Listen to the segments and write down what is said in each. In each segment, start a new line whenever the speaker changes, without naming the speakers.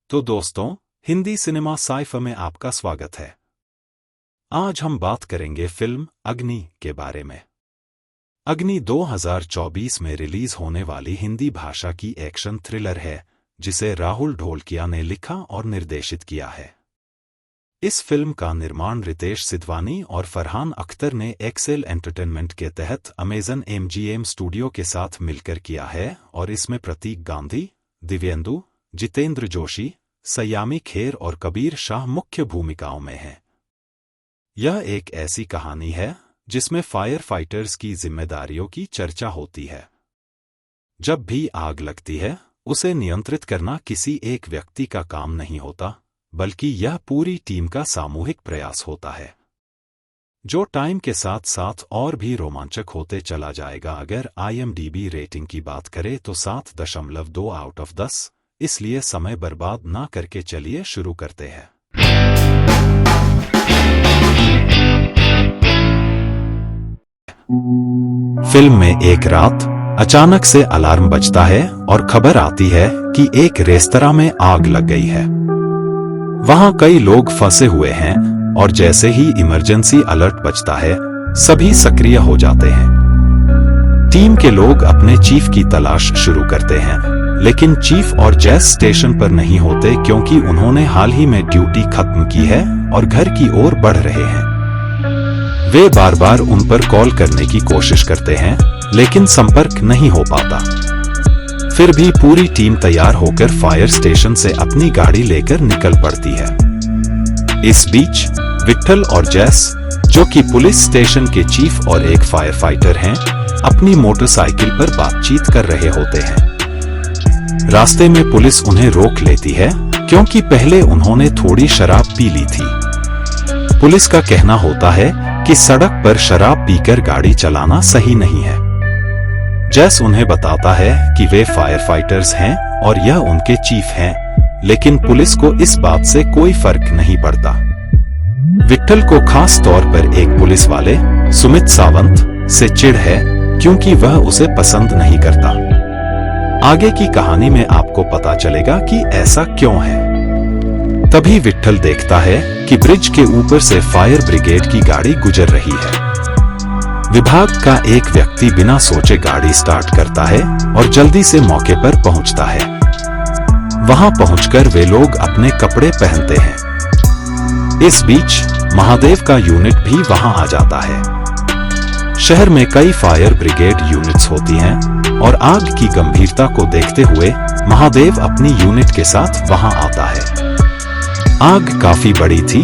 तो दोस्तों, Hindi cinema cipher में आपका स्वागत है। आज हम बात करेंगे फिल्म अग्नि के बारे में। अग्नि 2024 में रिलीज होने वाली हिंदी भाषा की एक्शन थ्रिलर है, जिसे राहुल ढोलकिया ने लिखा और निर्देशित किया है। इस फिल्म का निर्माण रितेश सिधवानी और फरहान अख्तर ने एक्सेल एंटरटेनमेंट के तहत अमेजन MGM स्टूडियो के साथ मिलकर किया है और इसमें प्रतीक गांधी, दिव्येंदु, जितेंद्र जोशी, सयामी खेर और कबीर शाह मुख्य भूमिकाओं में हैं। यह एक ऐसी कहानी है जिसमें फायर फाइटर्स की जिम्मेदारियों की चर्चा होती है। जब भी आग लगती है, उसे नियंत्रित करना किसी एक व्यक्ति का काम नहीं होता, बल्कि यह पूरी टीम का सामूहिक प्रयास होता है, जो टाइम के साथ साथ और भी रोमांचक होते चला जाएगा। अगर IMDb रेटिंग की बात करें तो 7.2 आउट ऑफ 10, इसलिए समय बर्बाद ना करके चलिए शुरू करते हैं। फिल्म में एक रात अचानक से अलार्म बजता है और खबर आती है कि एक रेस्तरां में आग लग गई है। वहां कई लोग फंसे हुए हैं और जैसे ही इमरजेंसी अलर्ट बजता है, सभी सक्रिय हो जाते हैं। टीम के लोग अपने चीफ की तलाश शुरू करते हैं, लेकिन चीफ और जैस स्टेशन पर नहीं होते क्योंकि उन्होंने हाल ही में ड्यूटी खत्म की है और घर की ओर बढ़ रहे हैं। वे बार बार उन पर कॉल करने की कोशिश करते हैं, लेकिन संपर्क नहीं हो पाता। फिर भी पूरी टीम तैयार होकर फायर स्टेशन से अपनी गाड़ी लेकर निकल पड़ती है। इस बीच विट्ठल और जैस, जो कि पुलिस स्टेशन के चीफ और एक फायर फाइटर हैं, अपनी मोटरसाइकिल पर बातचीत कर रहे होते हैं। रास्ते में पुलिस उन्हें रोक लेती है क्योंकि पहले उन्होंने थोड़ी शराब पी ली थी। पुलिस का कहना होता है कि सड़क पर शराब पीकर गाड़ी चलाना सही नहीं है। जैस उन्हें बताता है कि वे फायर फाइटर्स हैं और यह उनके चीफ हैं, लेकिन पुलिस को इस बात से कोई फर्क नहीं पड़ता। विट्ठल को खास तौर पर एक पुलिस वाले सुमित सावंत से चिढ़ है क्योंकि वह उसे पसंद नहीं करता। आगे की कहानी में आपको पता चलेगा कि ऐसा क्यों है। तभी विट्ठल देखता है कि ब्रिज के ऊपर से फायर ब्रिगेड की गाड़ी गुजर रही है। विभाग का एक व्यक्ति बिना सोचे गाड़ी स्टार्ट करता है और जल्दी से मौके पर पहुंचता है। वहां पहुंचकर वे लोग अपने कपड़े पहनते हैं। इस बीच महादेव का यूनिट भी वहां आ जाता है। शहर में कई फायर ब्रिगेड यूनिट्स होती हैं और आग की गंभीरता को देखते हुए महादेव अपनी यूनिट के साथ वहां आता है। आग काफी बड़ी थी,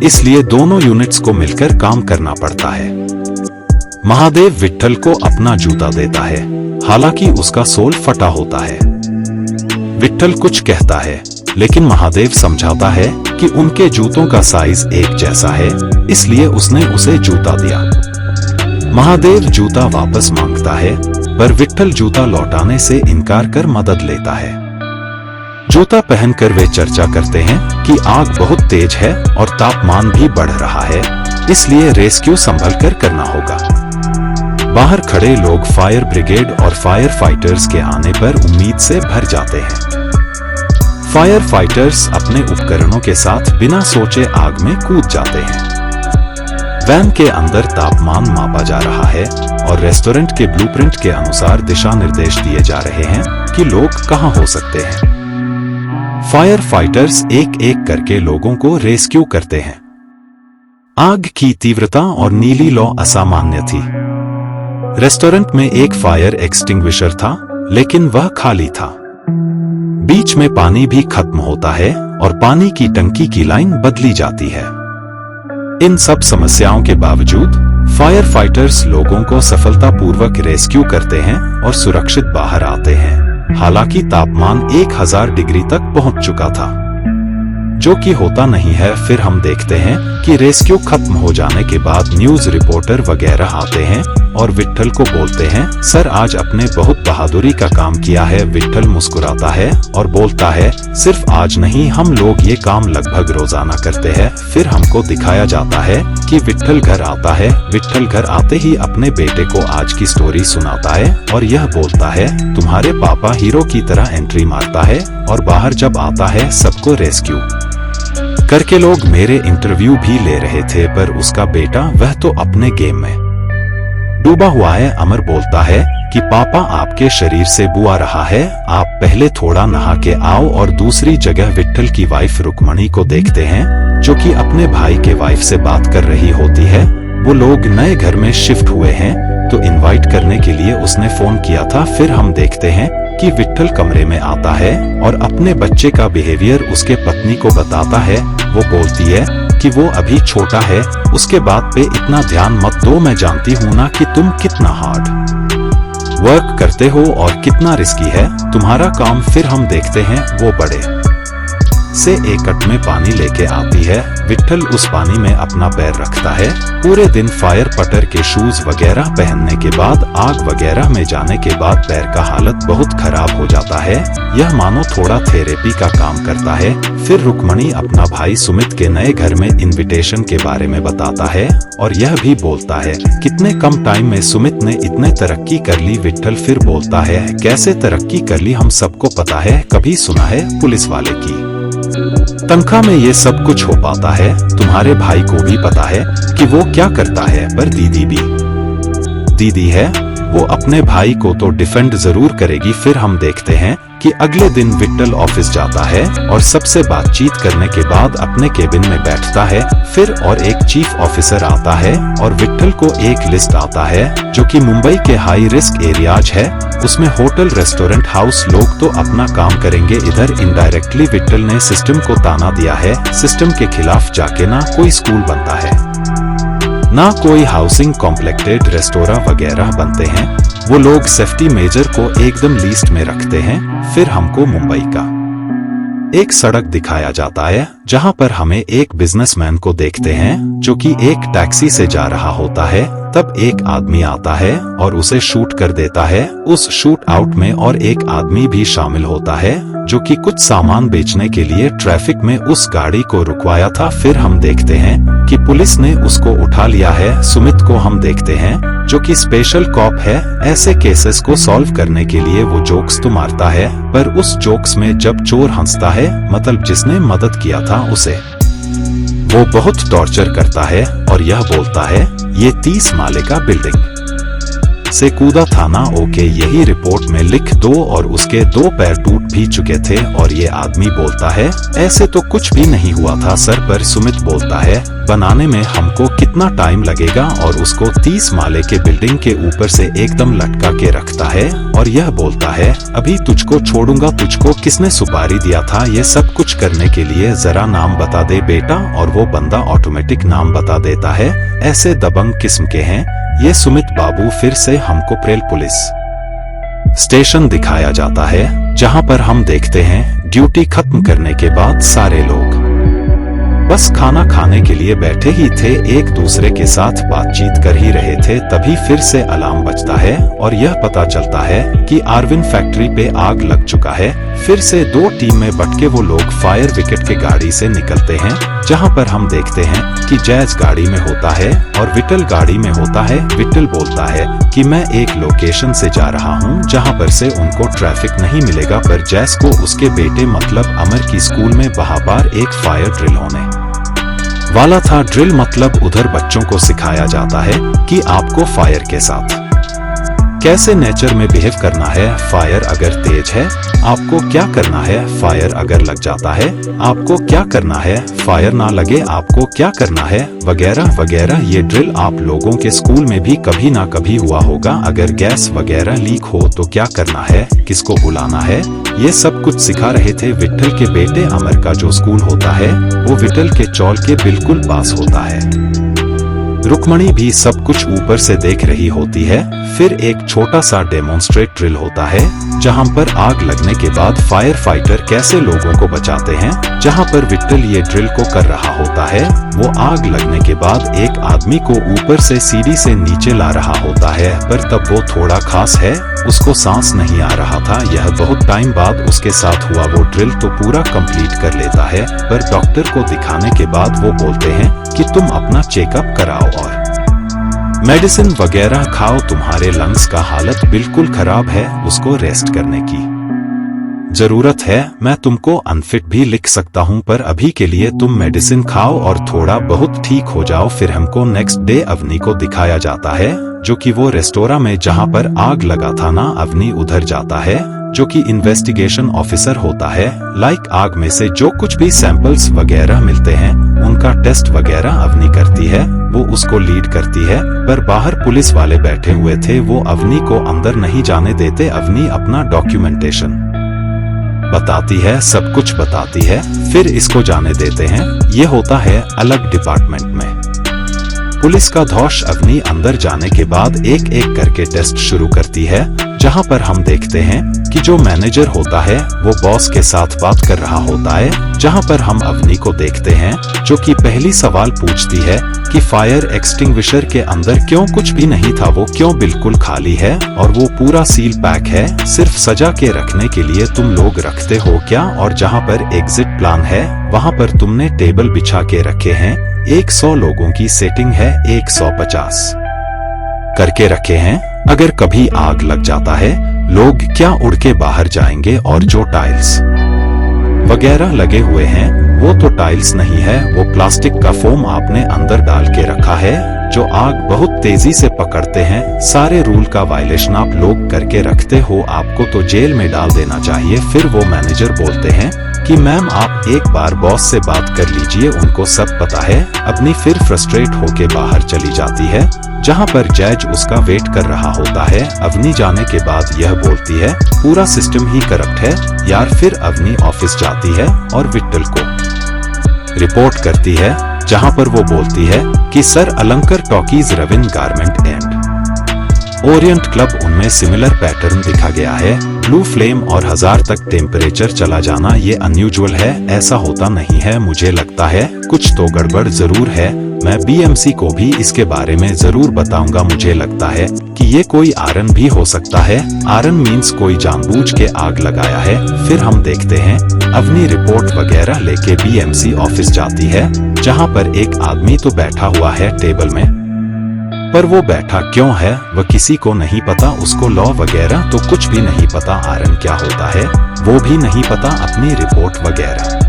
इसलिए दोनों यूनिट्स को मिलकर काम करना पड़ता है। महादेव विट्ठल को अपना जूता देता है, हालांकि उसका सोल फटा होता है। विट्ठल कुछ कहता है, लेकिन महादेव समझाता है कि उनके जूतों का साइज एक जैसा है, इसलिए उसने उसे जूता दिया। महादेव जूता वापस मांगता है, पर विट्ठल जूता लौटाने से इनकार कर मदद लेता है। जूता पहनकर वे चर्चा करते हैं कि आग बहुत तेज है और तापमान भी बढ़ रहा है, इसलिए रेस्क्यू संभल कर करना होगा। बाहर खड़े लोग फायर ब्रिगेड और फायर फाइटर्स के आने पर उम्मीद से भर जाते हैं। फायर फाइटर्स अपने उपकरणों के साथ बिना सोचे आग में कूद जाते हैं। वैन के अंदर तापमान मापा जा रहा है और रेस्टोरेंट के ब्लूप्रिंट के अनुसार दिशा निर्देश दिए जा रहे हैं कि लोग कहां हो सकते हैं। फायर फाइटर्स एक एक करके लोगों को रेस्क्यू करते हैं। आग की तीव्रता और नीली लौ असामान्य थी। रेस्टोरेंट में एक फायर एक्सटिंग्विशर था, लेकिन वह खाली था। बीच में पानी भी खत्म होता है और पानी की टंकी की लाइन बदली जाती है। इन सब समस्याओं के बावजूद फायर फाइटर्स लोगों को सफलतापूर्वक रेस्क्यू करते हैं और सुरक्षित बाहर आते हैं। हालांकि तापमान 1000 डिग्री तक पहुंच चुका था, जो कि होता नहीं है। फिर हम देखते हैं कि रेस्क्यू खत्म हो जाने के बाद न्यूज रिपोर्टर वगैरह आते हैं और विट्ठल को बोलते हैं, सर आज आपने बहुत बहादुरी का काम किया है। विट्ठल मुस्कुराता है और बोलता है, सिर्फ आज नहीं, हम लोग ये काम लगभग रोजाना करते हैं। फिर हमको दिखाया जाता है कि विट्ठल घर आता है। विट्ठल घर आते ही अपने बेटे को आज की स्टोरी सुनाता है और यह बोलता है, तुम्हारे पापा हीरो की तरह एंट्री मारता है और बाहर जब आता है सबको रेस्क्यू करके। लोग मेरे इंटरव्यू भी ले रहे थे पर उसका बेटा वह तो अपने गेम में डूबा हुआ है। अमर बोलता है कि पापा आपके शरीर से बू आ रहा है, आप पहले थोड़ा नहा के आओ। और दूसरी जगह विट्ठल की वाइफ रुक्मणी को देखते हैं जो कि अपने भाई के वाइफ से बात कर रही होती है। वो लोग नए घर में शिफ्ट हुए हैं तो इनवाइट करने के लिए उसने फोन किया था। फिर हम देखते हैं कि विट्ठल कमरे में आता है और अपने बच्चे का बिहेवियर उसके पत्नी को बताता है। वो बोलती है कि वो अभी छोटा है, उसके बात पे इतना ध्यान मत दो, मैं जानती हूँ ना कि तुम कितना हार्ड वर्क करते हो और कितना रिस्की है तुम्हारा काम। फिर हम देखते हैं वो बड़े से एक कट में पानी लेके आती है। विट्ठल उस पानी में अपना पैर रखता है। पूरे दिन फायर पटर के शूज वगैरह पहनने के बाद, आग वगैरह में जाने के बाद पैर का हालत बहुत खराब हो जाता है। यह मानो थोड़ा थेरेपी का काम करता है। फिर रुक्मणी अपना भाई सुमित के नए घर में इनविटेशन के बारे में बताता है और यह भी बोलता है कितने कम टाइम में सुमित ने इतने तरक्की कर ली। विट्ठल फिर बोलता है, कैसे तरक्की कर ली हम सबको पता है, कभी सुना है पुलिस वाले की तनख्वाह में ये सब कुछ हो पाता है। तुम्हारे भाई को भी पता है कि वो क्या करता है, पर दीदी है, वो अपने भाई को तो डिफेंड जरूर करेगी। फिर हम देखते हैं कि अगले दिन विट्ठल ऑफिस जाता है और सबसे बातचीत करने के बाद अपने केबिन में बैठता है। फिर और एक चीफ ऑफिसर आता है और विट्ठल को एक लिस्ट आता है जो कि मुंबई के हाई रिस्क एरियाज है। उसमें होटल, रेस्टोरेंट, हाउस। लोग तो अपना काम करेंगे, इधर इनडायरेक्टली विट्ठल ने सिस्टम को ताना दिया है। सिस्टम के खिलाफ जाके ना कोई स्कूल बनता है, ना कोई हाउसिंग कॉम्प्लेक्टेड रेस्टोरेंट वगैरह बनते हैं। वो लोग सेफ्टी मेजर को एकदम लीस्ट में रखते हैं। फिर हमको मुंबई का एक सड़क दिखाया जाता है जहां पर हमें एक बिजनेसमैन को देखते हैं जो कि एक टैक्सी से जा रहा होता है। तब एक आदमी आता है और उसे शूट कर देता है। उस शूट आउट में और एक आदमी भी शामिल होता है जो कि कुछ सामान बेचने के लिए ट्रैफिक में उस गाड़ी को रुकवाया था। फिर हम देखते हैं कि पुलिस ने उसको उठा लिया है। सुमित को हम देखते हैं जो कि स्पेशल कॉप है। ऐसे केसेस को सॉल्व करने के लिए वो जोक्स तो मारता है, पर उस जोक्स में जब चोर हंसता है, मतलब जिसने मदद किया था उसे, वो बहुत टॉर्चर करता है और यह बोलता है, ये 30 माले का बिल्डिंग से कूदा था ना, ओके यही रिपोर्ट में लिख दो। और उसके 2 पैर टूट भी चुके थे। और ये आदमी बोलता है, ऐसे तो कुछ भी नहीं हुआ था सर। पर सुमित बोलता है, बनाने में हमको कितना टाइम लगेगा। और उसको 30 माले के बिल्डिंग के ऊपर से एकदम लटका के रखता है और यह बोलता है, अभी तुझको छोड़ूंगा। तुझको किसने सुपारी दिया था ये सब कुछ करने के लिए, जरा नाम बता दे बेटा। और वो बंदा ऑटोमेटिक नाम बता देता है। ऐसे दबंग किस्म के हैं ये सुमित बाबू। फिर से हमको प्रेल पुलिस स्टेशन दिखाया जाता है जहां पर हम देखते हैं ड्यूटी खत्म करने के बाद सारे लोग बस खाना खाने के लिए बैठे ही थे, एक दूसरे के साथ बातचीत कर ही रहे थे। तभी फिर से अलार्म बजता है और यह पता चलता है कि आरविन फैक्ट्री पे आग लग चुका है। फिर से 2 टीम में बट के वो लोग फायर विकेट के गाड़ी से निकलते हैं, जहां पर हम देखते हैं कि जैज गाड़ी में होता है और विट्ठल गाड़ी में होता है। विट्ठल बोलता है कि मैं एक लोकेशन से जा रहा हूं जहां पर से उनको ट्रैफिक नहीं मिलेगा, पर जैज को उसके बेटे मतलब अमर की स्कूल में बहाबार एक फायर ड्रिल होने वाला था। ड्रिल मतलब उधर बच्चों को सिखाया जाता है कि आपको फायर के साथ कैसे नेचर में बिहेव करना है। फायर अगर तेज है आपको क्या करना है, फायर अगर लग जाता है आपको क्या करना है, फायर ना लगे आपको क्या करना है, वगैरह वगैरह। ये ड्रिल आप लोगों के स्कूल में भी कभी ना कभी हुआ होगा। अगर गैस वगैरह लीक हो तो क्या करना है, किसको बुलाना है, ये सब कुछ सिखा रहे थे। विट्ठल के बेटे अमर का जो स्कूल होता है वो विट्ठल के चौल के बिल्कुल पास होता है। रुक्मणी भी सब कुछ ऊपर से देख रही होती है। फिर एक छोटा सा डेमोन्स्ट्रेट ड्रिल होता है जहां पर आग लगने के बाद फायर फाइटर कैसे लोगों को बचाते हैं। जहां पर विट्ठल ये ड्रिल को कर रहा होता है, वो आग लगने के बाद एक आदमी को ऊपर से सीढ़ी से नीचे ला रहा होता है, पर तब वो थोड़ा खास है, उसको सांस नहीं आ रहा था। यह बहुत टाइम बाद उसके साथ हुआ। वो ड्रिल तो पूरा कंप्लीट कर लेता है, पर डॉक्टर को दिखाने के बाद वो बोलते हैं कि तुम अपना चेकअप कराओ और मेडिसिन वगैरह खाओ, तुम्हारे लंग्स का हालत बिल्कुल खराब है, उसको रेस्ट करने की जरूरत है। मैं तुमको अनफिट भी लिख सकता हूँ, पर अभी के लिए तुम मेडिसिन खाओ और थोड़ा बहुत ठीक हो जाओ। फिर हमको नेक्स्ट डे अवनी को दिखाया जाता है, जो कि वो रेस्टोरेंट में जहाँ पर आग लगा था ना, अवनी उधर जाता है, जो कि इन्वेस्टिगेशन ऑफिसर होता है। आग में से जो कुछ भी सैंपल्स वगैरह मिलते हैं उनका टेस्ट वगैरह अवनी करती है, वो उसको लीड करती है। पर बाहर पुलिस वाले बैठे हुए थे, वो अवनी को अंदर नहीं जाने देते। अवनी अपना डॉक्यूमेंटेशन बताती है, सब कुछ बताती है, फिर इसको जाने देते हैं। ये होता है अलग डिपार्टमेंट में। पुलिस का धौष अवनी अंदर जाने के बाद एक एक करके टेस्ट शुरू करती है, जहां पर हम देखते हैं कि जो मैनेजर होता है वो बॉस के साथ बात कर रहा होता है। जहां पर हम अवनी को देखते हैं, जो कि पहली सवाल पूछती है कि फायर एक्सटिंग्विशर के अंदर क्यों कुछ भी नहीं था, वो क्यों बिल्कुल खाली है और वो पूरा सील पैक है, सिर्फ सजा के रखने के लिए तुम लोग रखते हो क्या? और जहां पर एग्जिट प्लान है वहां पर तुमने टेबल बिछा के रखे हैं, 100 लोगों की सेटिंग है, 150 करके रखे हैं। अगर कभी आग लग जाता है, लोग क्या उड़ के बाहर जाएंगे? और जो टाइल्स वगैरह लगे हुए हैं वो तो टाइल्स नहीं है, वो प्लास्टिक का फोम आपने अंदर डाल के रखा है, जो आग बहुत तेजी से पकड़ते हैं। सारे रूल का वायलेशन आप लोग करके रखते हो, आपको तो जेल में डाल देना चाहिए। फिर वो मैनेजर बोलते हैं कि मैम आप एक बार बॉस से बात कर लीजिए, उनको सब पता है। अवनी फिर फ्रस्ट्रेट होके बाहर चली जाती है, जहां पर जज उसका वेट कर रहा होता है। अवनी जाने के बाद यह बोलती है पूरा सिस्टम ही करप्ट है यार। फिर अवनी ऑफिस जाती है और विट्ठल को रिपोर्ट करती है, जहां पर वो बोलती है कि sir Alankar talkies, Ravindra garment and orient club, उनमें सिमिलर पैटर्न दिखा गया है। ब्लू फ्लेम और 1000 तक टेम्परेचर चला जाना ये अनयूजुअल है, ऐसा होता नहीं है। मुझे लगता है कुछ तो गड़बड़ जरूर है। मैं बीएमसी को भी इसके बारे में जरूर बताऊंगा। मुझे लगता है कि ये कोई आरन भी हो सकता है। आरन मीन्स कोई जानबूझ के आग लगाया है। फिर हम देखते हैं अवनी रिपोर्ट वगैरह लेके बीएमसी ऑफिस जाती है, जहां पर एक आदमी तो बैठा हुआ है टेबल में, पर वो बैठा क्यों है वह किसी को नहीं पता। उसको लॉ वगैरह तो कुछ भी नहीं पता, आरन क्या होता है वो भी नहीं पता। अपनी रिपोर्ट वगैरह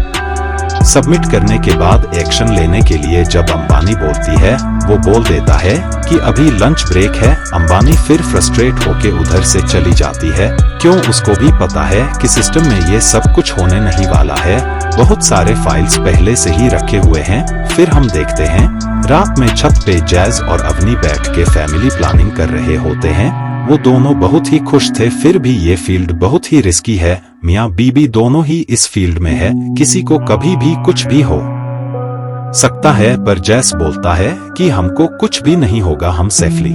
सबमिट करने के बाद एक्शन लेने के लिए जब अंबानी बोलती है, वो बोल देता है कि अभी लंच ब्रेक है। अंबानी फिर फ्रस्ट्रेट होके उधर से चली जाती है, क्यों उसको भी पता है कि सिस्टम में ये सब कुछ होने नहीं वाला है। बहुत सारे फाइल्स पहले से ही रखे हुए हैं। फिर हम देखते हैं रात में छत पे जैज और अवनी बैठ के फैमिली प्लानिंग कर रहे होते हैं। वो दोनों बहुत ही खुश थे। फिर भी ये फील्ड बहुत ही रिस्की है, मियाँ बीबी दोनों ही इस फील्ड में है, किसी को कभी भी कुछ भी हो सकता है। पर जैस बोलता है कि हमको कुछ भी नहीं होगा, हम सेफली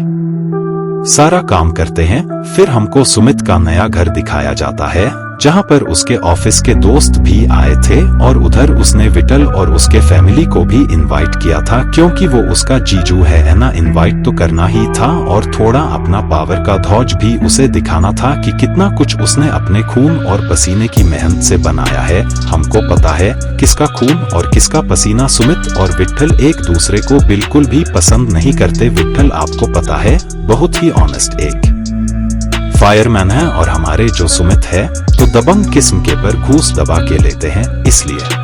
सारा काम करते हैं। फिर हमको सुमित का नया घर दिखाया जाता है, जहां पर उसके ऑफिस के दोस्त भी आए थे और उधर उसने विट्ठल और उसके फैमिली को भी इनवाइट किया था, क्योंकि वो उसका जीजू है ना। इनवाइट तो करना ही था और थोड़ा अपना पावर का धौज भी उसे दिखाना था कि कितना कुछ उसने अपने खून और पसीने की मेहनत से बनाया है। हमको पता है किसका खून और किसका पसीना। सुमित और विट्ठल एक दूसरे को बिल्कुल भी पसंद नहीं करते। विट्ठल आपको पता है बहुत ही ऑनेस्ट एक फायरमैन है, और हमारे जो सुमित है तो दबंग किस्म के पर घूस दबा के लेते हैं, इसलिए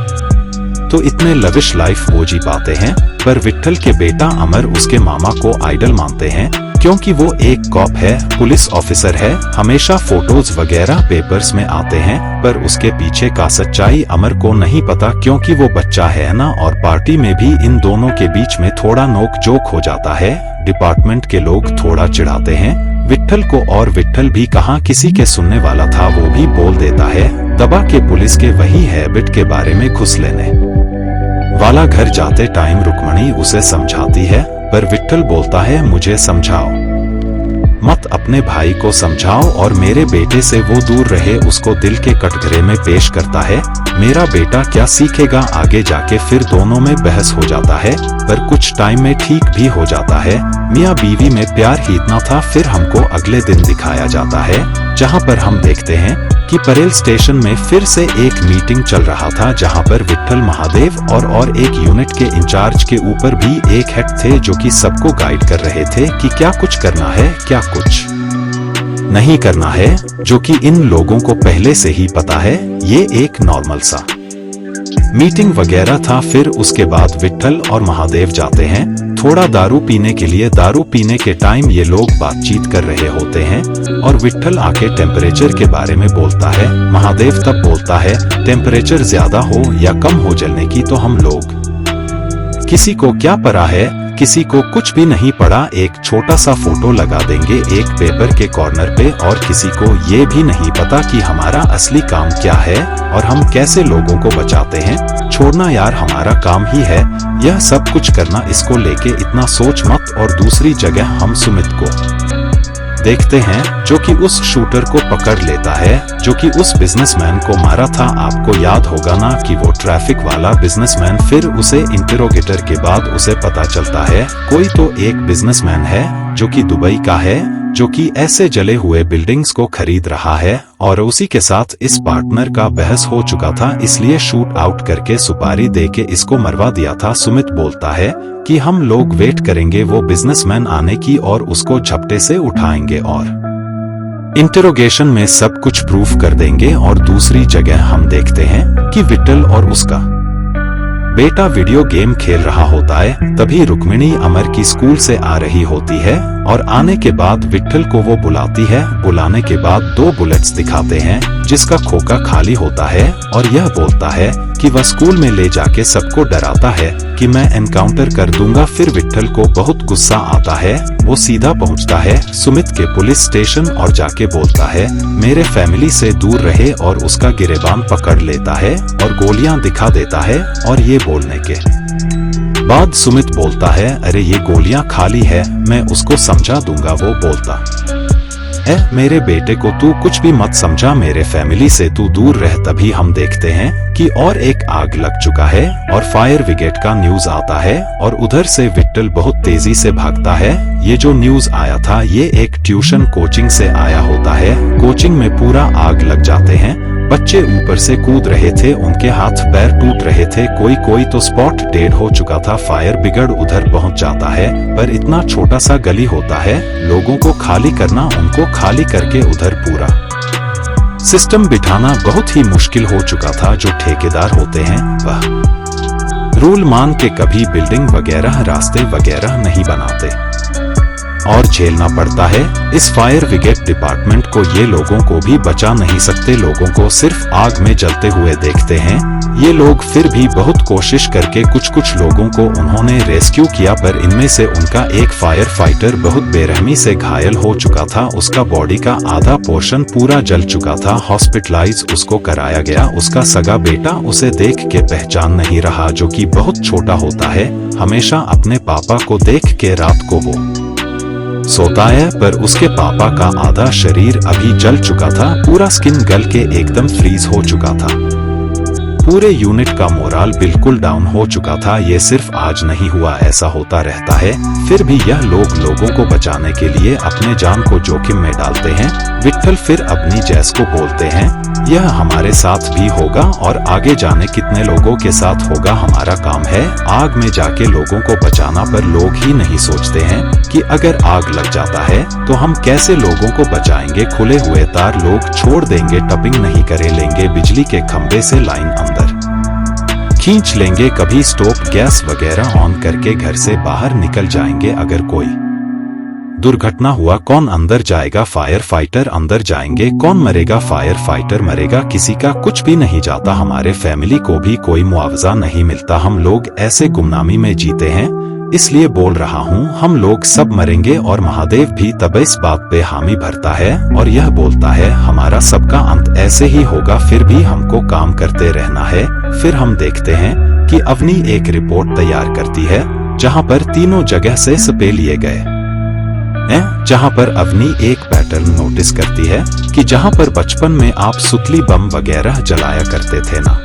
तो इतने लविश लाइफ वो जी पाते हैं। पर विट्ठल के बेटा अमर उसके मामा को आइडल मानते हैं, क्योंकि वो एक कॉप है, पुलिस ऑफिसर है। हमेशा फोटोज वगैरह पेपर्स में आते हैं, पर उसके पीछे का सच्चाई अमर को नहीं पता, क्योंकि वो बच्चा है ना। और पार्टी में भी इन दोनों के बीच में थोड़ा नोक जोक हो जाता है। डिपार्टमेंट के लोग थोड़ा चिढ़ाते हैं विट्ठल को, और विट्ठल भी कहाँ किसी के सुनने वाला था, वो भी बोल देता है दबा के पुलिस के वही हैबिट के बारे में घुस लेने वाला। घर जाते टाइम रुक्मणी उसे समझाती है पर विट्ठल बोलता है मुझे समझाओ मत, अपने भाई को समझाओ और मेरे बेटे से वो दूर रहे। उसको दिल के कटघरे में पेश करता है। मेरा बेटा क्या सीखेगा आगे जाके। फिर दोनों में बहस हो जाता है, पर कुछ टाइम में ठीक भी हो जाता है। मियाँ बीवी में प्यार ही इतना था। फिर हमको अगले दिन दिखाया जाता है, जहाँ पर हम देखते हैं कि परेल स्टेशन में फिर से एक मीटिंग चल रहा था, जहां पर विट्ठल, महादेव और एक यूनिट के इंचार्ज के ऊपर भी एक हेड थे, जो कि सबको गाइड कर रहे थे कि क्या कुछ करना है, क्या कुछ नहीं करना है, जो कि इन लोगों को पहले से ही पता है। ये एक नॉर्मल सा मीटिंग वगैरह था। फिर उसके बाद विट्ठल और महादेव जाते हैं थोड़ा दारू पीने के लिए। दारू पीने के टाइम ये लोग बातचीत कर रहे होते हैं और विट्ठल आके टेम्परेचर के बारे में बोलता है। महादेव तब बोलता है टेम्परेचर ज्यादा हो या कम हो जलने की तो हम लोग किसी को क्या पड़ा है, किसी को कुछ भी नहीं पड़ा। एक छोटा सा फोटो लगा देंगे एक पेपर के कॉर्नर पे और किसी को ये भी नहीं पता कि हमारा असली काम क्या है और हम कैसे लोगों को बचाते हैं। छोड़ना यार, हमारा काम ही है यह सब कुछ करना, इसको लेके इतना सोच मत। और दूसरी जगह हम सुमित को देखते हैं, जो कि उस शूटर को पकड़ लेता है, जो कि उस बिजनेसमैन को मारा था। आपको याद होगा ना कि वो ट्रैफिक वाला बिजनेसमैन। फिर उसे इंटेरोगेटर के बाद उसे पता चलता है कोई तो एक बिजनेसमैन है जो कि दुबई का है, जो कि ऐसे जले हुए बिल्डिंग्स को खरीद रहा है और उसी के साथ इस पार्टनर का बहस हो चुका था, इसलिए शूट आउट करके सुपारी दे के इसको मरवा दिया था। सुमित बोलता है कि हम लोग वेट करेंगे वो बिजनेसमैन आने की और उसको झपटे से उठाएंगे और इंटेरोगेशन में सब कुछ प्रूफ कर देंगे। और दूसरी जगह हम देखते हैं कि विट्ठल और उसका बेटा वीडियो गेम खेल रहा होता है। तभी रुक्मिणी अमर की स्कूल से आ रही होती है और आने के बाद विट्ठल को वो बुलाती है। बुलाने के बाद 2 बुलेट्स दिखाते हैं जिसका खोखा खाली होता है और यह बोलता है कि वह स्कूल में ले जाके सबको डराता है कि मैं एनकाउंटर कर दूंगा। फिर विट्ठल को बहुत गुस्सा आता है, वो सीधा पहुंचता है सुमित के पुलिस स्टेशन और जाके बोलता है मेरे फैमिली से दूर रहे और उसका गिरेबान पकड़ लेता है और गोलियां दिखा देता है। और ये बोलने के बाद सुमित बोलता है अरे ये गोलियां खाली है, मैं उसको समझा दूंगा। वो बोलता है मेरे बेटे को तू कुछ भी मत समझा, मेरे फैमिली से तू दूर रह। तभी हम देखते हैं कि और एक आग लग चुका है और फायर ब्रिगेड का न्यूज आता है और उधर से विट्ठल बहुत तेजी से भागता है। ये जो न्यूज आया था ये एक ट्यूशन कोचिंग से आया होता है। कोचिंग में पूरा आग लग जाते हैं, बच्चे ऊपर से कूद रहे थे, उनके हाथ पैर टूट रहे थे, कोई तो स्पॉट डेड हो चुका था। फायर ब्रिगेड उधर पहुंच जाता है, पर इतना छोटा सा गली होता है, लोगों को खाली करना, उनको खाली करके उधर पूरा सिस्टम बिठाना बहुत ही मुश्किल हो चुका था। जो ठेकेदार होते हैं वह रूल मान के कभी बिल्डिंग वगैरह, रास्ते वगैरह नहीं बनाते और झेलना पड़ता है। इस फायर ब्रिगेड डिपार्टमेंट को ये लोगों को भी बचा नहीं सकते, लोगों को सिर्फ आग में जलते हुए देखते हैं। ये लोग फिर भी बहुत कोशिश करके कुछ लोगों को उन्होंने रेस्क्यू किया, पर इनमें से उनका एक फायर फाइटर बहुत बेरहमी से घायल हो चुका था। उसका बॉडी का आधा पोर्शन पूरा जल चुका था। हॉस्पिटलाइज उसको कराया गया। उसका सगा बेटा उसे देख के पहचान नहीं रहा, जो कि बहुत छोटा होता है। हमेशा अपने पापा को देख के रात को वो सोता है, पर उसके पापा का आधा शरीर अभी जल चुका था, पूरा स्किन गल के एकदम फ्रीज हो चुका था। पूरे यूनिट का मोराल बिल्कुल डाउन हो चुका था। ये सिर्फ आज नहीं हुआ, ऐसा होता रहता है। फिर भी यह लोग लोगों को बचाने के लिए अपने जान को जोखिम में डालते हैं। विट्ठल फिर अपनी जैस को बोलते हैं यह हमारे साथ भी होगा और आगे जाने कितने लोगों के साथ होगा, हमारा काम है आग में जाके लोगों को बचाना। पर लोग ही नहीं सोचते हैं कि अगर आग लग जाता है तो हम कैसे लोगों को बचाएंगे। खुले हुए तार लोग छोड़ देंगे, टपिंग नहीं करे लेंगे, बिजली के खंभे से लाइन अंदर खींच लेंगे, कभी स्टोव गैस वगैरह ऑन करके घर से बाहर निकल जाएंगे। अगर कोई दुर्घटना हुआ कौन अंदर जाएगा? फायर फाइटर अंदर जाएंगे। कौन मरेगा? फायर फाइटर मरेगा। किसी का कुछ भी नहीं जाता, हमारे फैमिली को भी कोई मुआवजा नहीं मिलता। हम लोग ऐसे गुमनामी में जीते हैं, इसलिए बोल रहा हूँ हम लोग सब मरेंगे। और महादेव भी तब इस बात पे हामी भरता है और यह बोलता है हमारा सबका अंत ऐसे ही होगा, फिर भी हमको काम करते रहना है। फिर हम देखते हैं कि अवनी एक रिपोर्ट तैयार करती है जहां पर तीनों जगह से स्प्रे लिए गए हैं, जहां पर अवनी एक पैटर्न नोटिस करती है कि जहां पर बचपन में आप सुतली बम वगैरह जलाया करते थे ना,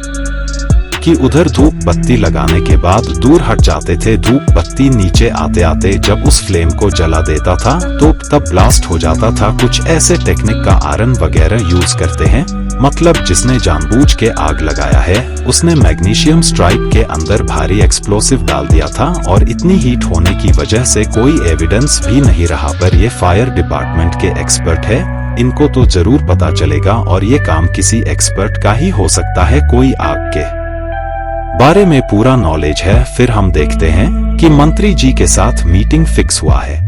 कि उधर धूप बत्ती लगाने के बाद दूर हट जाते थे, धूप बत्ती नीचे आते आते जब उस फ्लेम को जला देता था तो तब ब्लास्ट हो जाता था। कुछ ऐसे टेक्निक का आयरन वगैरह यूज करते हैं। मतलब जिसने जानबूझ के आग लगाया है उसने मैग्नीशियम स्ट्राइप के अंदर भारी एक्सप्लोसिव डाल दिया था और इतनी हीट होने की वजह से कोई एविडेंस भी नहीं रहा। पर ये फायर डिपार्टमेंट के एक्सपर्ट है, इनको तो जरूर पता चलेगा और ये काम किसी एक्सपर्ट का ही हो सकता है, कोई आग के बारे में पूरा नॉलेज है। फिर हम देखते हैं कि मंत्री जी के साथ मीटिंग फिक्स हुआ है,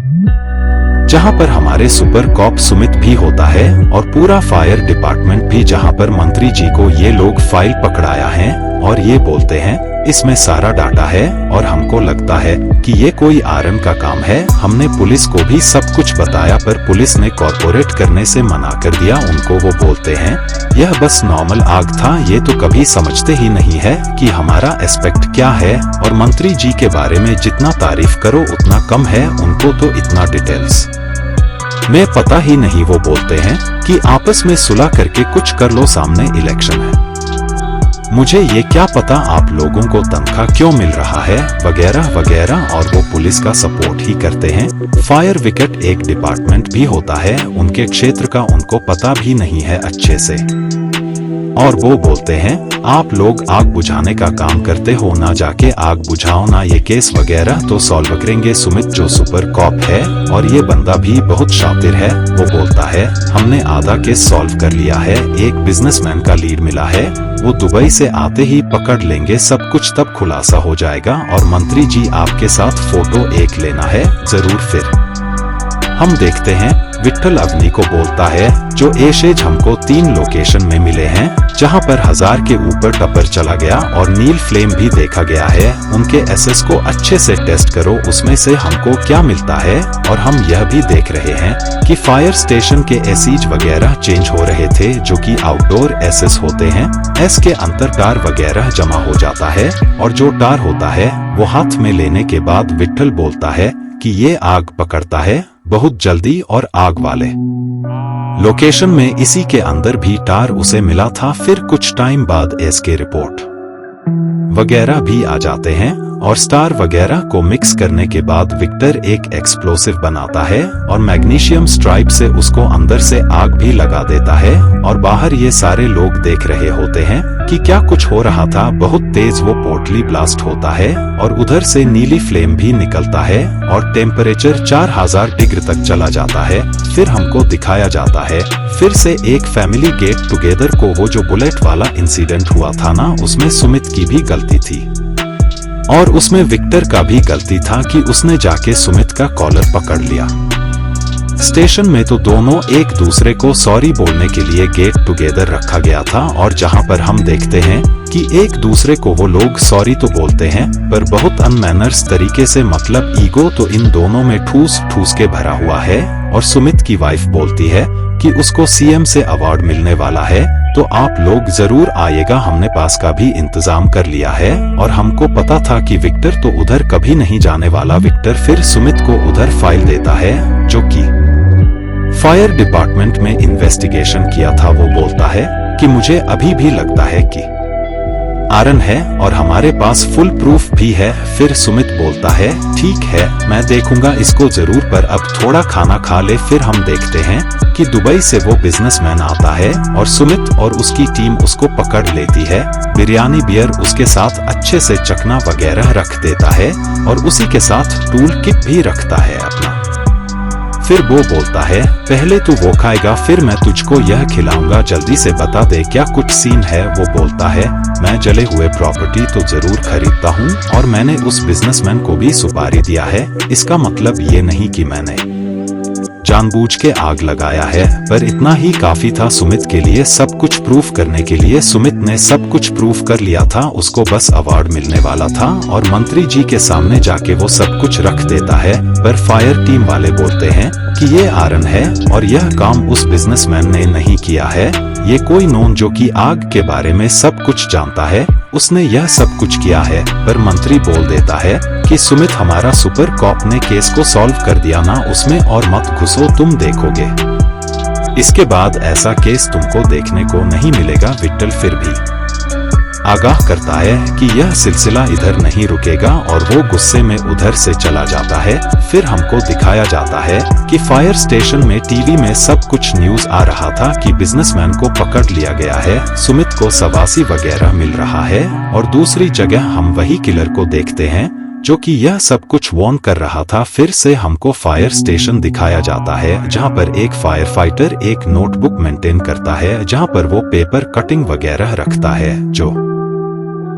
जहां पर हमारे सुपर कॉप सुमित भी होता है और पूरा फायर डिपार्टमेंट भी, जहां पर मंत्री जी को ये लोग फाइल पकड़ाया है और ये बोलते हैं इसमें सारा डाटा है और हमको लगता है कि ये कोई आयरन का काम है। हमने पुलिस को भी सब कुछ बताया पर पुलिस ने कॉर्पोरेट करने से मना कर दिया उनको। वो बोलते हैं यह बस नॉर्मल आग था, ये तो कभी समझते ही नहीं है कि हमारा एस्पेक्ट क्या है और मंत्री जी के बारे में जितना तारीफ करो उतना कम है, उनको तो इतना डिटेल्स में पता ही नहीं। वो बोलते हैं कि आपस में सुलह करके कुछ कर लो, सामने इलेक्शन है, मुझे ये क्या पता आप लोगों को तनख्वाह क्यों मिल रहा है वगैरह वगैरह, और वो पुलिस का सपोर्ट ही करते हैं। फायर विकेट एक डिपार्टमेंट भी होता है, उनके क्षेत्र का उनको पता भी नहीं है अच्छे से, और वो बोलते हैं आप लोग आग बुझाने का काम करते हो ना, जाके आग बुझाओ ना, ये केस वगैरह तो सॉल्व करेंगे। सुमित जो सुपर कॉप है और ये बंदा भी बहुत शातिर है, वो बोलता है हमने आधा केस सॉल्व कर लिया है, एक बिजनेसमैन का लीड मिला है, वो दुबई से आते ही पकड़ लेंगे सब कुछ, तब खुलासा हो जाएगा। और मंत्री जी आपके साथ फोटो एक लेना है जरूर। फिर हम देखते हैं विट्ठल अवनी को बोलता है जो एशेज हमको 3 लोकेशन में मिले हैं, जहां पर 1000 के ऊपर टपर चला गया और नील फ्लेम भी देखा गया है, उनके एसेस को अच्छे से टेस्ट करो, उसमें से हमको क्या मिलता है। और हम यह भी देख रहे हैं कि फायर स्टेशन के एसीज वगैरह चेंज हो रहे थे, जो कि आउटडोर एसेस होते हैं। एस के अंदर टार वगैरह जमा हो जाता है और जो टार होता है वो हाथ में लेने के बाद विट्ठल बोलता है कि ये आग पकड़ता है बहुत जल्दी, और आग वाले लोकेशन में इसी के अंदर भी टार उसे मिला था। फिर कुछ टाइम बाद एस के रिपोर्ट वगैरह भी आ जाते हैं और स्टार वगैरह को मिक्स करने के बाद विक्टर एक एक्सप्लोसिव बनाता है और मैग्नीशियम स्ट्राइप से उसको अंदर से आग भी लगा देता है। और बाहर ये सारे लोग देख रहे होते हैं कि क्या कुछ हो रहा था। बहुत तेज वो पोर्टली ब्लास्ट होता है और उधर से नीली फ्लेम भी निकलता है और टेम्परेचर 4000 डिग्री तक चला जाता है। फिर हमको दिखाया जाता है फिर से एक फैमिली गेट टुगेदर को, वो जो बुलेट वाला इंसिडेंट हुआ था ना, उसमें सुमित की भी गलती थी और उसमें विक्टर का भी गलती था कि उसने जाके सुमित का कॉलर पकड़ लिया। स्टेशन में तो दोनों एक दूसरे को सॉरी बोलने के लिए गेट टुगेदर रखा गया था और जहां पर हम देखते हैं कि एक दूसरे को वो लोग सॉरी तो बोलते हैं पर बहुत अनमैनर्स तरीके से, मतलब ईगो तो इन दोनों में ठूस ठूस के भरा हुआ है। और सुमित की वाइफ बोलती है कि उसको सीएम से अवार्ड मिलने वाला है तो आप लोग जरूर आइएगा, हमने पास का भी इंतजाम कर लिया है। और हमको पता था कि विक्टर तो उधर कभी नहीं जाने वाला। विक्टर फिर सुमित को उधर फाइल देता है जो कि फायर डिपार्टमेंट में इन्वेस्टिगेशन किया था। वो बोलता है कि मुझे अभी भी लगता है कि आयरन है और हमारे पास फुल प्रूफ भी है। फिर सुमित बोलता है ठीक है मैं देखूंगा इसको जरूर, पर अब थोड़ा खाना खा ले। फिर हम देखते हैं कि दुबई से वो बिजनेसमैन आता है और सुमित और उसकी टीम उसको पकड़ लेती है। बिरयानी बियर उसके साथ अच्छे से चखना वगैरह रख देता है और उसी के साथ टूल किट भी रखता है अपना। फिर वो बोलता है पहले तू वो खाएगा फिर मैं तुझको यह खिलाऊंगा, जल्दी से बता दे क्या कुछ सीन है। वो बोलता है मैं जले हुए प्रॉपर्टी तो जरूर खरीदता हूँ और मैंने उस बिजनेसमैन को भी सुपारी दिया है। इसका मतलब ये नहीं कि मैंने जानबूझ के आग लगाया है, पर इतना ही काफी था सुमित के लिए सब कुछ प्रूफ करने के लिए। सुमित ने सब कुछ प्रूफ कर लिया था, उसको बस अवार्ड मिलने वाला था और मंत्री जी के सामने जाके वो सब कुछ रख देता है। पर फायर टीम वाले बोलते हैं कि ये आयरन है और यह काम उस बिजनेसमैन ने नहीं किया है, ये कोई नोन जो कि आग के बारे में सब कुछ जानता है उसने यह सब कुछ किया है, पर मंत्री बोल देता है कि सुमित हमारा सुपर कॉप ने केस को सॉल्व कर दिया ना, उसमें और मत घुसो, तुम देखोगे इसके बाद ऐसा केस तुमको देखने को नहीं मिलेगा। विट्ठल फिर भी आगाह करता है कि यह सिलसिला इधर नहीं रुकेगा और वो गुस्से में उधर से चला जाता है। फिर हमको दिखाया जाता है कि फायर स्टेशन में टीवी में सब कुछ न्यूज आ रहा था कि बिजनेसमैन को पकड़ लिया गया है, सुमित को सवासी वगैरह मिल रहा है। और दूसरी जगह हम वही किलर को देखते हैं जो कि यह सब कुछ वॉर्न कर रहा था। फिर से हमको फायर स्टेशन दिखाया जाता है जहां पर एक फायर फाइटर एक नोटबुक मेंटेन करता है जहां पर वो पेपर कटिंग वगैरह रखता है। जो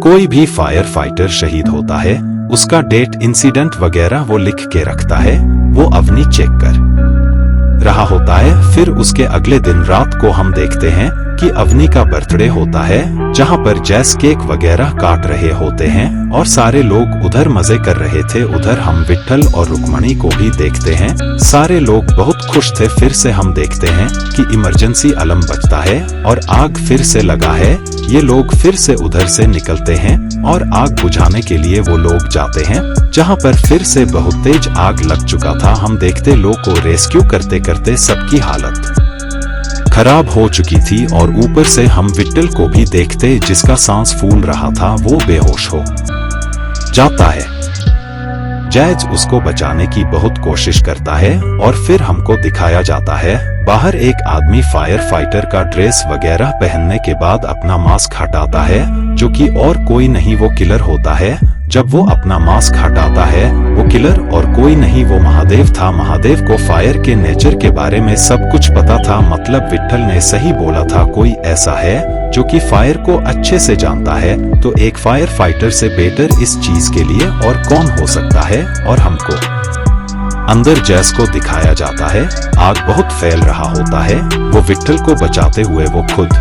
कोई भी फायर फाइटर शहीद होता है उसका डेट, इंसिडेंट वगैरह वो लिख के रखता है। वो अवनी चेक कर रहा होता है। फिर उसके अगले दिन रात को हम देखते हैं कि अवनी का बर्थडे होता है जहां पर जैस केक वगैरह काट रहे होते हैं और सारे लोग उधर मजे कर रहे थे। उधर हम विट्ठल और रुक्मणी को भी देखते हैं, सारे लोग बहुत खुश थे। फिर से हम देखते हैं कि इमरजेंसी अलार्म बजता है और आग फिर से लगा है। ये लोग फिर से उधर से निकलते हैं और आग बुझाने के लिए वो लोग जाते हैं जहां पर फिर से बहुत तेज आग लग चुका था। हम देखते लोग को रेस्क्यू करते करते सबकी हालत खराब हो चुकी थी और ऊपर से हम विट्ठल को भी देखते जिसका सांस फूल रहा था, वो बेहोश हो जाता है। जैज उसको बचाने की बहुत कोशिश करता है और फिर हमको दिखाया जाता है बाहर एक आदमी फायर फाइटर का ड्रेस वगैरह पहनने के बाद अपना मास्क हटाता है जो कि और कोई नहीं वो किलर होता है। जब वो अपना मास्क हटाता है वो किलर और कोई नहीं वो महादेव था। महादेव को फायर के नेचर के बारे में सब कुछ पता था, मतलब विट्ठल ने सही बोला था, कोई ऐसा है जो कि फायर को अच्छे से जानता है। तो एक फायर फाइटर से बेटर इस चीज के लिए और कौन हो सकता है। और हमको अंदर जैस को दिखाया जाता है, आग बहुत फैल रहा होता है। वो विट्ठल को बचाते हुए वो खुद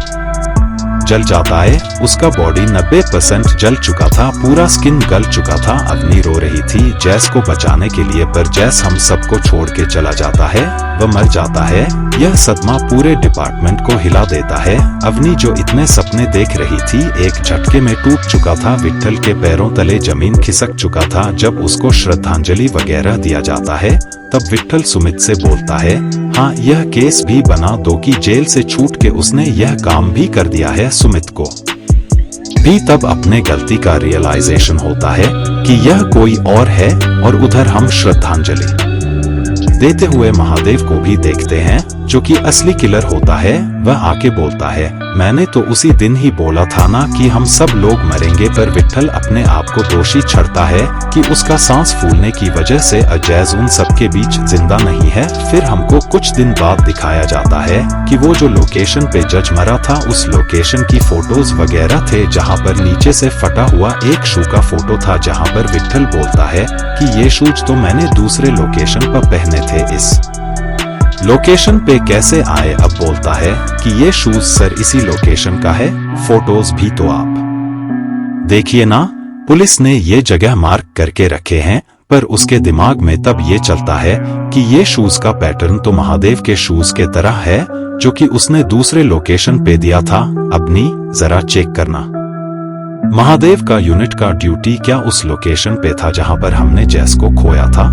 जल जाता है। उसका बॉडी 90% जल चुका था, पूरा स्किन गल चुका था। अवनी रो रही थी जैस को बचाने के लिए, पर जैस हम सबको छोड़ के चला जाता है, वह मर जाता है। यह सदमा पूरे डिपार्टमेंट को हिला देता है। अवनी जो इतने सपने देख रही थी एक झटके में टूट चुका था। विट्ठल के पैरों तले जमीन खिसक चुका था। जब उसको श्रद्धांजलि वगैरह दिया जाता है तब विट्ठल सुमित से बोलता है, हाँ यह केस भी बना दो कि जेल से छूट के उसने यह काम भी कर दिया है। सुमित को भी तब अपने गलती का रियलाइजेशन होता है कि यह कोई और है। और उधर हम श्रद्धांजलि देते हुए महादेव को भी देखते हैं जो कि असली किलर होता है। वह आके बोलता है, मैंने तो उसी दिन ही बोला था ना कि हम सब लोग मरेंगे। पर विट्ठल अपने आप को दोषी छड़ता है कि उसका सांस फूलने की वजह से अजैज उन सबके बीच जिंदा नहीं है। फिर हमको कुछ दिन बाद दिखाया जाता है कि वो जो लोकेशन पे जज मरा था उस लोकेशन की फोटोज वगैरह थे जहां पर नीचे से फटा हुआ एक शू का फोटो था जहां पर विट्ठल बोलता है कि ये शूज तो मैंने दूसरे लोकेशन पर पहने थे, इस लोकेशन पे कैसे आए। अब बोलता है कि ये शूज सर इसी लोकेशन का है, फोटोज भी तो आप देखिए ना, पुलिस ने ये जगह मार्क करके रखे हैं। पर उसके दिमाग में तब ये चलता है कि ये शूज का पैटर्न तो महादेव के शूज के तरह है जो कि उसने दूसरे लोकेशन पे दिया था। अवनी जरा चेक करना, महादेव का यूनिट का ड्यूटी क्या उस लोकेशन पे था जहां पर हमने जैस को खोया था।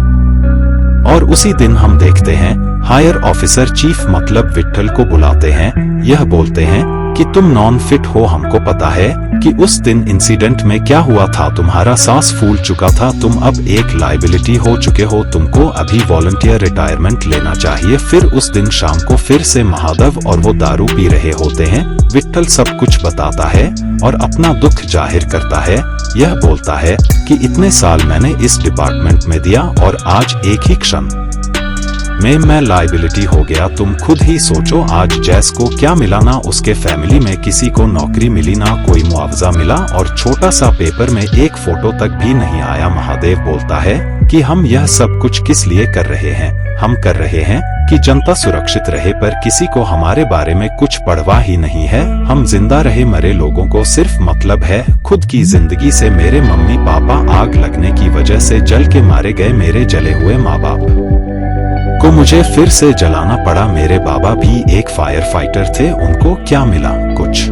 और उसी दिन हम देखते हैं हायर ऑफिसर चीफ मतलब विट्ठल को बुलाते हैं। यह बोलते हैं कि तुम नॉन फिट हो, हमको पता है कि उस दिन इंसिडेंट में क्या हुआ था, तुम्हारा सांस फूल चुका था, तुम अब एक लाइबिलिटी हो चुके हो, तुमको अभी वॉलंटियर रिटायरमेंट लेना चाहिए। फिर उस दिन शाम को फिर से महादेव और वो दारू पी रहे होते हैं। विट्ठल सब कुछ बताता है और अपना दुख जाहिर करता है। यह बोलता है कि इतने साल मैंने इस डिपार्टमेंट में दिया और आज एक ही क्षण में मैं लाइबिलिटी हो गया। तुम खुद ही सोचो आज जैस को क्या मिला, ना उसके फैमिली में किसी को नौकरी मिली, ना कोई मुआवजा मिला और छोटा सा पेपर में एक फोटो तक भी नहीं आया। महादेव बोलता है कि हम यह सब कुछ किस लिए कर रहे हैं, हम कर रहे हैं कि जनता सुरक्षित रहे, पर किसी को हमारे बारे में कुछ परवाह ही नहीं है। हम जिंदा रहे मरे लोगों को सिर्फ मतलब है। खुद की जिंदगी से मेरे मम्मी पापा आग लगने की वजह से जल के मारे गए, मेरे जले हुए माँ बाप को मुझे फिर से जलाना पड़ा। मेरे बाबा भी एक फायर फाइटर थे, उनको क्या मिला, कुछ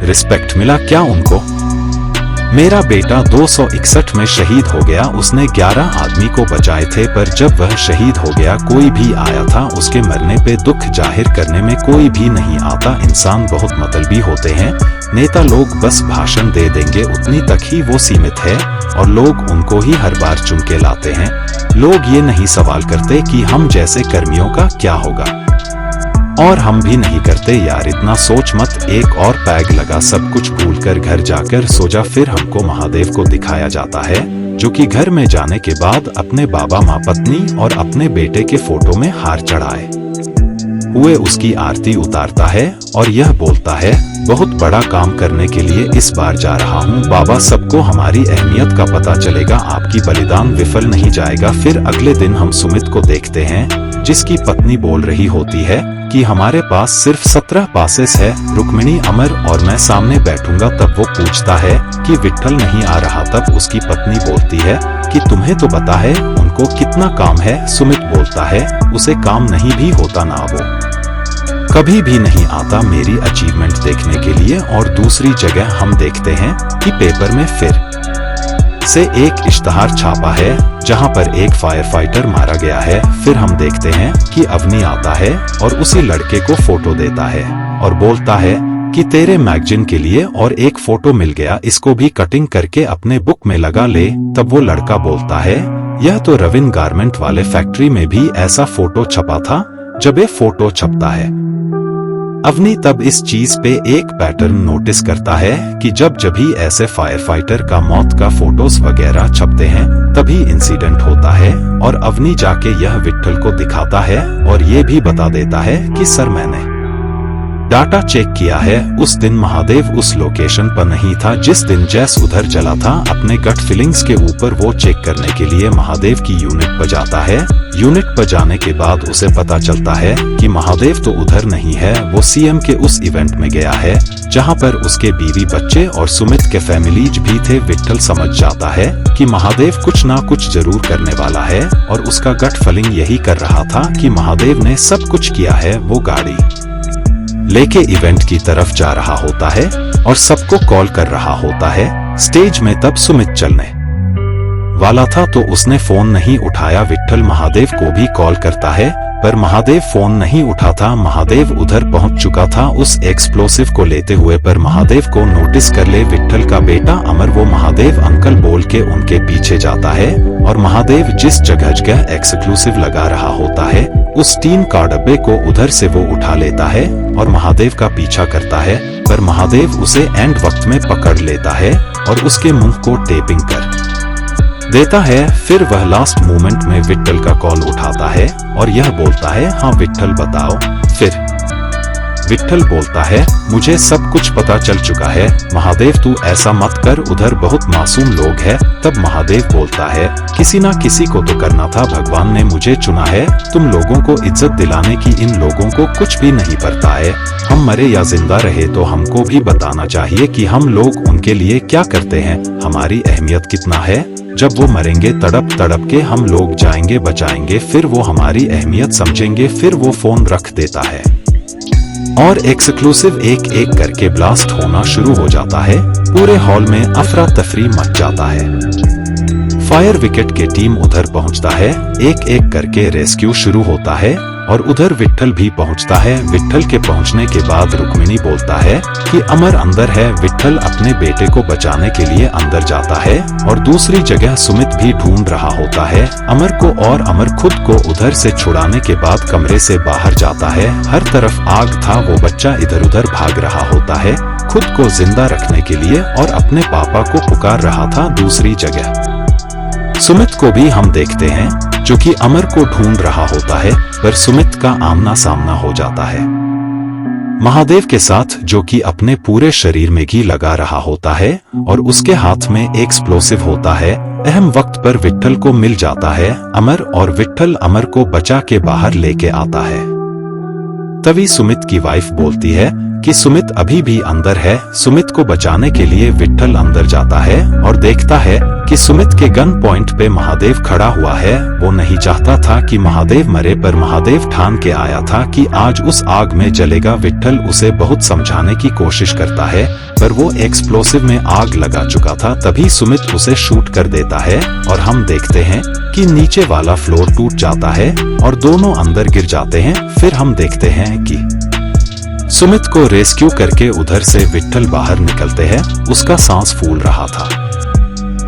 रिस्पेक्ट मिला क्या उनको? मेरा बेटा 261 में शहीद हो गया। उसने 11 आदमी को बचाए थे, पर जब वह शहीद हो गया कोई भी आया था उसके मरने पे दुख जाहिर करने में कोई भी नहीं आता। इंसान बहुत मतलबी होते हैं। नेता लोग बस भाषण दे देंगे, उतनी तक ही वो सीमित है और लोग उनको ही हर बार चुन के लाते हैं। लोग ये नहीं सवाल करते कि हम जैसे कर्मियों का क्या होगा, और हम भी नहीं करते यार इतना सोच मत। एक और पैग लगा, सब कुछ भूलकर घर जाकर सो जा। फिर हमको महादेव को दिखाया जाता है जो कि घर में जाने के बाद अपने बाबा माँ पत्नी और अपने बेटे के फोटो में हार चढ़ाए हुए उसकी आरती उतारता है और यह बोलता है, बहुत बड़ा काम करने के लिए इस बार जा रहा हूँ बाबा, सबको हमारी अहमियत का पता चलेगा, आपकी बलिदान विफल नहीं जाएगा। फिर अगले दिन हम सुमित को देखते हैं जिसकी पत्नी बोल रही होती है कि हमारे पास सिर्फ 17 पासेस है, रुक्मिणी, अमर और मैं सामने बैठूंगा। तब वो पूछता है कि विट्ठल नहीं आ रहा। तब उसकी पत्नी बोलती है कि तुम्हें तो पता है उनको कितना काम है। सुमित बोलता है उसे काम नहीं भी होता ना, वो कभी भी नहीं आता मेरी अचीवमेंट देखने के लिए। और दूसरी जगह हम देखते हैं कि पेपर में फिर से एक इश्तहार छापा है जहां पर एक फायर फाइटर मारा गया है। फिर हम देखते हैं कि अवनी आता है और उसी लड़के को फोटो देता है और बोलता है कि तेरे मैगजीन के लिए और एक फोटो मिल गया, इसको भी कटिंग करके अपने बुक में लगा ले। तब वो लड़का बोलता है, यह तो रविन गारमेंट वाले फैक्ट्री में भी ऐसा फोटो छपा था जब ये फोटो छपता है। अवनी तब इस चीज पे एक पैटर्न नोटिस करता है कि जब भी ऐसे फायर फाइटर का मौत का फोटोज वगैरह छपते हैं तभी इंसिडेंट होता है। और अवनी जाके यह विट्ठल को दिखाता है और ये भी बता देता है कि सर मैंने डाटा चेक किया है, उस दिन महादेव उस लोकेशन पर नहीं था जिस दिन जैस उधर चला था। अपने गट फीलिंग्स के ऊपर वो चेक करने के लिए महादेव की यूनिट पर जाता है। यूनिट पर जाने के बाद उसे पता चलता है कि महादेव तो उधर नहीं है, वो सीएम के उस इवेंट में गया है जहां पर उसके बीवी बच्चे और सुमित के फैमिलीज भी थे। विट्ठल समझ जाता है कि महादेव कुछ ना कुछ जरूर करने वाला है और उसका गट फीलिंग यही कर रहा था कि महादेव ने सब कुछ किया है। वो गाड़ी लेके इवेंट की तरफ जा रहा होता है और सबको कॉल कर रहा होता है। स्टेज में तब सुमित चलने वाला था तो उसने फोन नहीं उठाया। विट्ठल महादेव को भी कॉल करता है पर महादेव फोन नहीं उठाता। महादेव उधर पहुंच चुका था उस एक्सप्लोसिव को लेते हुए, पर महादेव को नोटिस कर ले विट्ठल का बेटा अमर। वो महादेव अंकल बोल के उनके पीछे जाता है और महादेव जिस जगह एक्सक्लूसिव लगा रहा होता है उस टीन का डब्बे को उधर से वो उठा लेता है और महादेव का पीछा करता है, पर महादेव उसे एंड वक्त में पकड़ लेता है और उसके मुंह को टेपिंग कर देता है। फिर वह लास्ट मोमेंट में विट्ठल का कॉल उठाता है और यह बोलता है, हाँ विट्ठल बताओ। फिर विट्ठल बोलता है, मुझे सब कुछ पता चल चुका है महादेव, तू ऐसा मत कर, उधर बहुत मासूम लोग हैं। तब महादेव बोलता है, किसी ना किसी को तो करना था, भगवान ने मुझे चुना है। तुम लोगों को इज्जत दिलाने की इन लोगों को कुछ भी नहीं पड़ता है। हम मरे या जिंदा रहे तो हमको भी बताना चाहिए कि हम लोग उनके लिए क्या करते हैं, हमारी अहमियत कितना है। जब वो मरेंगे तड़प तड़प के हम लोग जाएंगे, बचाएंगे, फिर वो हमारी अहमियत समझेंगे। फिर वो फोन रख देता है और एक्सक्लूसिव एक एक करके ब्लास्ट होना शुरू हो जाता है। पूरे हॉल में अफरा तफरी मच जाता है। फायर विकेट के टीम उधर पहुंचता है, एक एक करके रेस्क्यू शुरू होता है और उधर विट्ठल भी पहुंचता है। विट्ठल के पहुंचने के बाद रुक्मिणी बोलता है कि अमर अंदर है। विट्ठल अपने बेटे को बचाने के लिए अंदर जाता है और दूसरी जगह सुमित भी ढूंढ रहा होता है अमर को, और अमर खुद को उधर से छुड़ाने के बाद कमरे से बाहर जाता है। हर तरफ आग था, वो बच्चा इधर उधर भाग रहा होता है खुद को जिंदा रखने के लिए और अपने पापा को पुकार रहा था। दूसरी जगह सुमित को भी हम देखते हैं जो कि अमर को ढूंढ रहा होता है, पर सुमित का आमना सामना हो जाता है महादेव के साथ, जो कि अपने पूरे शरीर में घी लगा रहा होता है और उसके हाथ में एक्सप्लोसिव होता है। अहम वक्त पर विट्ठल को मिल जाता है अमर और विट्ठल अमर को बचा के बाहर लेके आता है। तभी सुमित की वाइफ बोलती है कि सुमित अभी भी अंदर है। सुमित को बचाने के लिए विट्ठल अंदर जाता है और देखता है कि सुमित के गन पॉइंट पे महादेव खड़ा हुआ है। वो नहीं चाहता था कि महादेव मरे, पर महादेव ठान के आया था कि आज उस आग में जलेगा। विट्ठल उसे बहुत समझाने की कोशिश करता है पर वो एक्सप्लोसिव में आग लगा चुका था। तभी सुमित उसे शूट कर देता है और हम देखते हैं कि नीचे वाला फ्लोर टूट जाता है और दोनों अंदर गिर जाते हैं। फिर हम देखते हैं कि सुमित को रेस्क्यू करके उधर से विट्ठल बाहर निकलते हैं। उसका सांस फूल रहा था,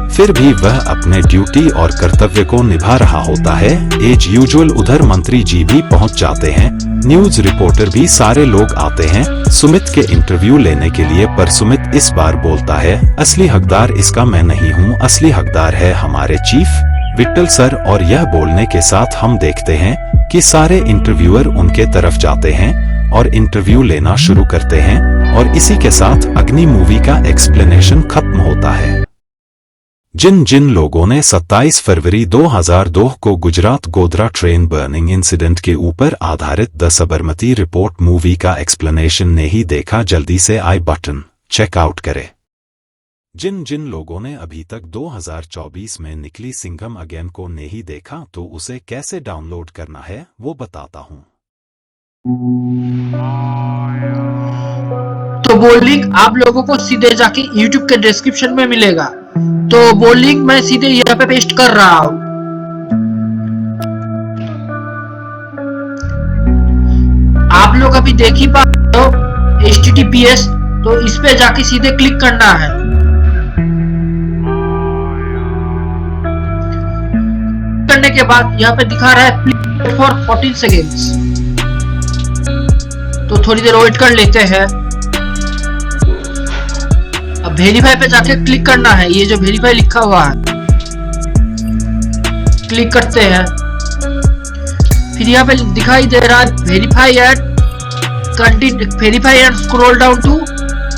फिर भी वह अपने ड्यूटी और कर्तव्य को निभा रहा होता है। एज यूजुअल उधर मंत्री जी भी पहुंच जाते हैं, न्यूज रिपोर्टर भी सारे लोग आते हैं सुमित के इंटरव्यू लेने के लिए। पर सुमित इस बार बोलता है, असली हकदार इसका मैं नहीं हूं, असली हकदार है हमारे चीफ विट्ठल सर। और यह बोलने के साथ हम देखते हैं कि सारे इंटरव्यूअर उनके तरफ जाते हैं और इंटरव्यू लेना शुरू करते हैं और इसी के साथ अग्नि मूवी का एक्सप्लेनेशन खत्म होता है। जिन जिन लोगों ने 27 फरवरी 2002 को Gujarat Godhra train burning incident के ऊपर आधारित द सबरमती रिपोर्ट मूवी का एक्सप्लेनेशन नहीं देखा, जल्दी से आई बटन चेकआउट करें। जिन जिन लोगों ने अभी तक 2024 में निकली सिंघम अगेन को नहीं देखा तो उसे कैसे डाउनलोड करना है वो बताता हूँ।
तो वो लिंक आप लोगों को सीधे जाके YouTube के डिस्क्रिप्शन में मिलेगा। तो वो लिंक मैं सीधे यहाँ पे पेस्ट कर रहा हूँ। आप लोग अभी देख ही पा रहे हो HTTPS, तो इस पे जाके सीधे क्लिक करना है। करने के बाद यहाँ पे दिखा रहा है प्लीज फॉर 14 सेकेंड्स। तो थोड़ी देर वेट कर लेते हैं। अब वेरीफाई पे जाके क्लिक करना है, ये जो वेरीफाई लिखा हुआ है क्लिक करते हैं। फिर यहाँ पे दिखाई दे रहा है verify and scroll down to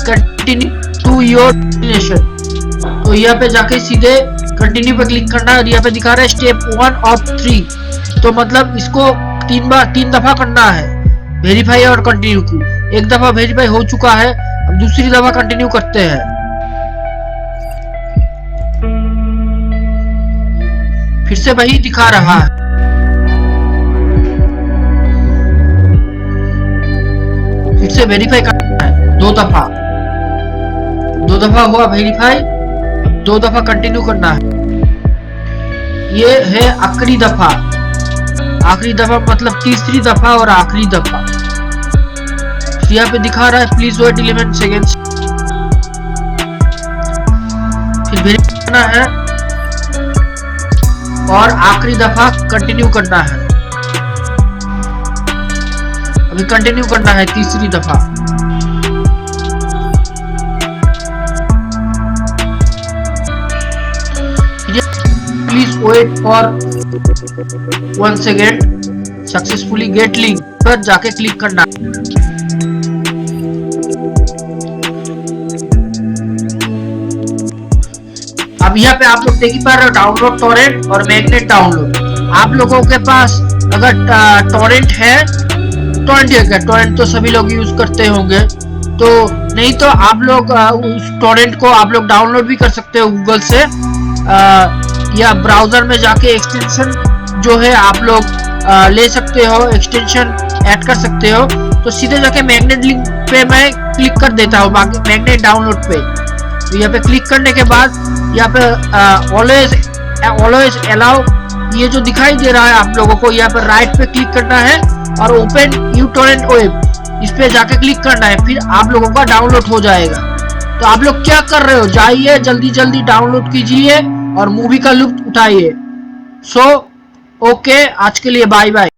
continue to your destination. तो यहाँ पे जाके सीधे कंटिन्यू पे क्लिक करना है और यहाँ पे दिखा रहा है स्टेप 1 ऑफ 3। तो मतलब इसको 3 दफा करना है वेरीफाई और कंटिन्यू को। एक दफा वेरीफाई हो चुका है, अब दूसरी दफा कंटिन्यू करते हैं। फिर से वही दिखा रहा है। फिर से वेरीफाई करना है 2 दफा हुआ वेरीफाई, 2 दफा कंटिन्यू करना है। ये है आखिरी दफा मतलब तीसरी दफा और आखिरी दफा। यहाँ पे दिखा रहा है प्लीज वेट 11 सेकेंड्स। फिर वेरीफाई करना है और आखिरी दफा कंटिन्यू करना है। अभी कंटिन्यू करना है तीसरी दफा। Please wait for 1 second successfully get link पर जाके क्लिक करना। अब यहाँ पे आप लोग देख ही पा रहे हो डाउनलोड टॉरेंट और मैग्नेट डाउनलोड। आप लोगों के पास अगर टॉरेंट है, टॉरेंट तो सभी लोग यूज करते होंगे, तो नहीं तो आप लोग उस टॉरेंट को आप लोग डाउनलोड भी कर सकते हो गूगल से, या ब्राउजर में जाके एक्सटेंशन जो है आप लोग ले सकते हो, एक्सटेंशन ऐड कर सकते हो। तो सीधे जाके मैग्नेट लिंक पे मैं क्लिक कर देता हूँ, मैग्नेट डाउनलोड पे। तो यहाँ पे क्लिक करने के बाद यहाँ पे ऑलवेज अलाउ ये जो दिखाई दे रहा है आप लोगों को, यहाँ पर राइट पे क्लिक करना है और ओपन यूटोरेंट वेब इस पे जाके क्लिक करना है। फिर आप लोगों का डाउनलोड हो जाएगा। तो आप लोग क्या कर रहे हो, जाइए जल्दी डाउनलोड कीजिए और मूवी का लुत्फ उठाइए। सो ओके, आज के लिए बाय बाय।